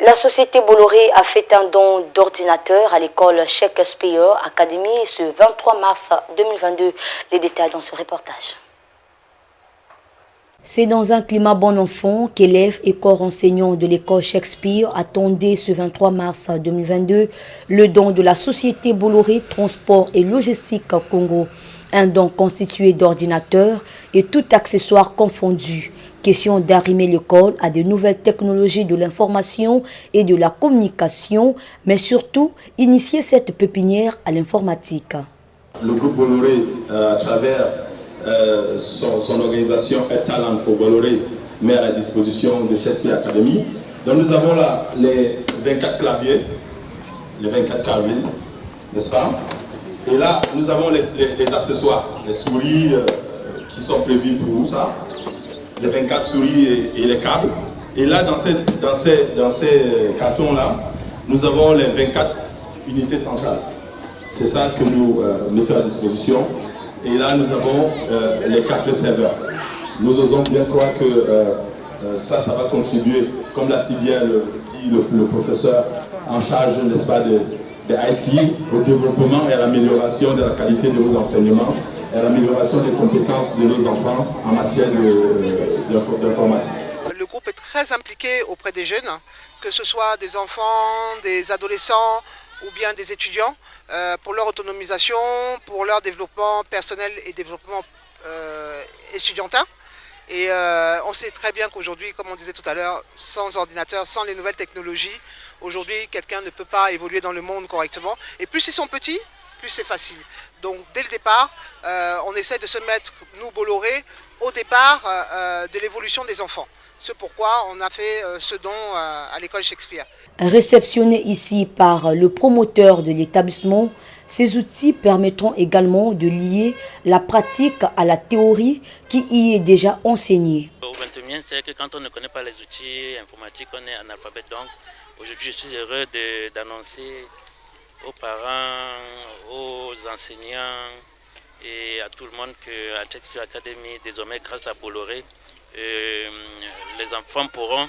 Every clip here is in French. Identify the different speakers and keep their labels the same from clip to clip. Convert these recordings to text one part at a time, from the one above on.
Speaker 1: La société Bolloré a fait un don d'ordinateur à l'école Shakespeare Academy ce 23 mars 2022. Les détails dans ce reportage. C'est dans un climat bon enfant qu'élèves et corps enseignants de l'école Shakespeare attendaient ce 23 mars 2022 le don de la société Bolloré Transport et Logistique Congo. Un don constitué d'ordinateurs et tout accessoire confondu. Question d'arrimer l'école à de nouvelles technologies de l'information et de la communication, mais surtout initier cette pépinière à l'informatique.
Speaker 2: Le groupe Bolloré, à travers son organisation Talent for Bolloré, met à la disposition de Shakespeare Academy. Donc nous avons là les 24 claviers, n'est-ce pas? Et là, nous avons les accessoires, les souris qui sont prévus pour ça, les 24 souris et les câbles. Et là, dans ces cartons-là, nous avons les 24 unités centrales. C'est ça que nous mettons à disposition. Et là, nous avons les 4 serveurs. Nous osons bien croire que ça va contribuer, comme l'a si bien dit le professeur en charge, n'est-ce pas, de IT, au développement et à l'amélioration de la qualité de nos enseignements et à l'amélioration des compétences de nos enfants en matière d'informatique.
Speaker 3: Le groupe est très impliqué auprès des jeunes, que ce soit des enfants, des adolescents ou bien des étudiants, pour leur autonomisation, pour leur développement personnel et développement étudiantin. Et on sait très bien qu'aujourd'hui, comme on disait tout à l'heure, sans ordinateur, sans les nouvelles technologies, aujourd'hui quelqu'un ne peut pas évoluer dans le monde correctement. Et plus ils sont petits, plus c'est facile. Donc dès le départ, on essaie de se mettre, nous Bolloré, au départ de l'évolution des enfants. C'est pourquoi on a fait ce don à l'école Shakespeare.
Speaker 1: Réceptionnés ici par le promoteur de l'établissement, ces outils permettront également de lier la pratique à la théorie qui y est déjà enseignée.
Speaker 4: Au 21e siècle, quand on ne connaît pas les outils informatiques, on est analphabète. Donc aujourd'hui, je suis heureux d'annoncer aux parents, aux enseignants et à tout le monde qu'à Shakespeare Academy, désormais grâce à Bolloré, les enfants pourront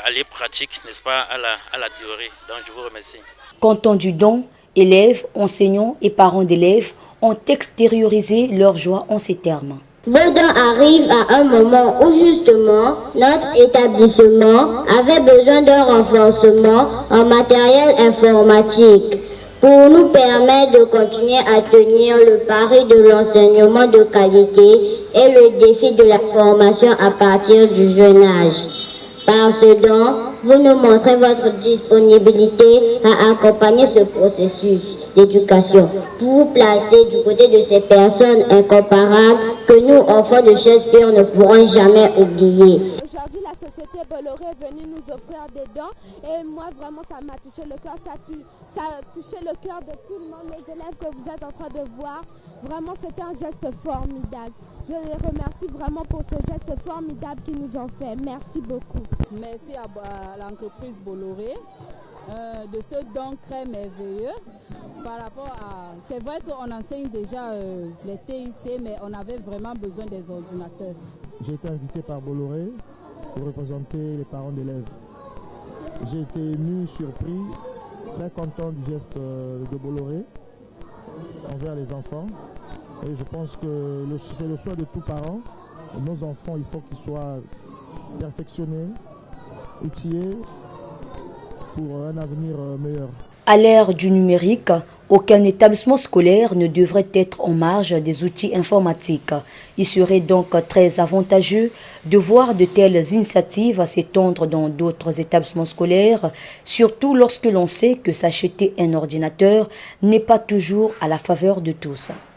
Speaker 4: aller pratique, n'est-ce pas, à la théorie. Donc je vous remercie.
Speaker 1: Comptant du don, élèves, enseignants et parents d'élèves ont extériorisé leur joie en ces termes.
Speaker 5: Vos dons arrivent à un moment où justement notre établissement avait besoin d'un renforcement en matériel informatique pour nous permettre de continuer à tenir le pari de l'enseignement de qualité et le défi de la formation à partir du jeune âge. Par ce don, vous nous montrez votre disponibilité à accompagner ce processus d'éducation. Vous vous placez du côté de ces personnes incomparables que nous, enfants de Shakespeare, ne pourrons jamais oublier.
Speaker 6: Aujourd'hui, la société Bolloré est venue nous offrir des dons et moi, vraiment, ça m'a touché le cœur. Ça a touché le cœur de tout le monde, les élèves que vous êtes en train de voir. Vraiment, c'était un geste formidable. Je les remercie vraiment pour ce geste formidable qu'ils nous ont fait. Merci beaucoup.
Speaker 7: Merci à l'entreprise Bolloré de ce don très merveilleux. Par rapport à... C'est vrai qu'on enseigne déjà les TIC, mais on avait vraiment besoin des ordinateurs.
Speaker 8: J'ai été invité par Bolloré pour représenter les parents d'élèves. J'ai été ému, surpris, très content du geste de Bolloré envers les enfants. Et je pense que c'est le souhait de tous parents. Nos enfants, il faut qu'ils soient perfectionnés, outillés pour un avenir meilleur.
Speaker 1: À l'ère du numérique, aucun établissement scolaire ne devrait être en marge des outils informatiques. Il serait donc très avantageux de voir de telles initiatives s'étendre dans d'autres établissements scolaires, surtout lorsque l'on sait que s'acheter un ordinateur n'est pas toujours à la faveur de tous.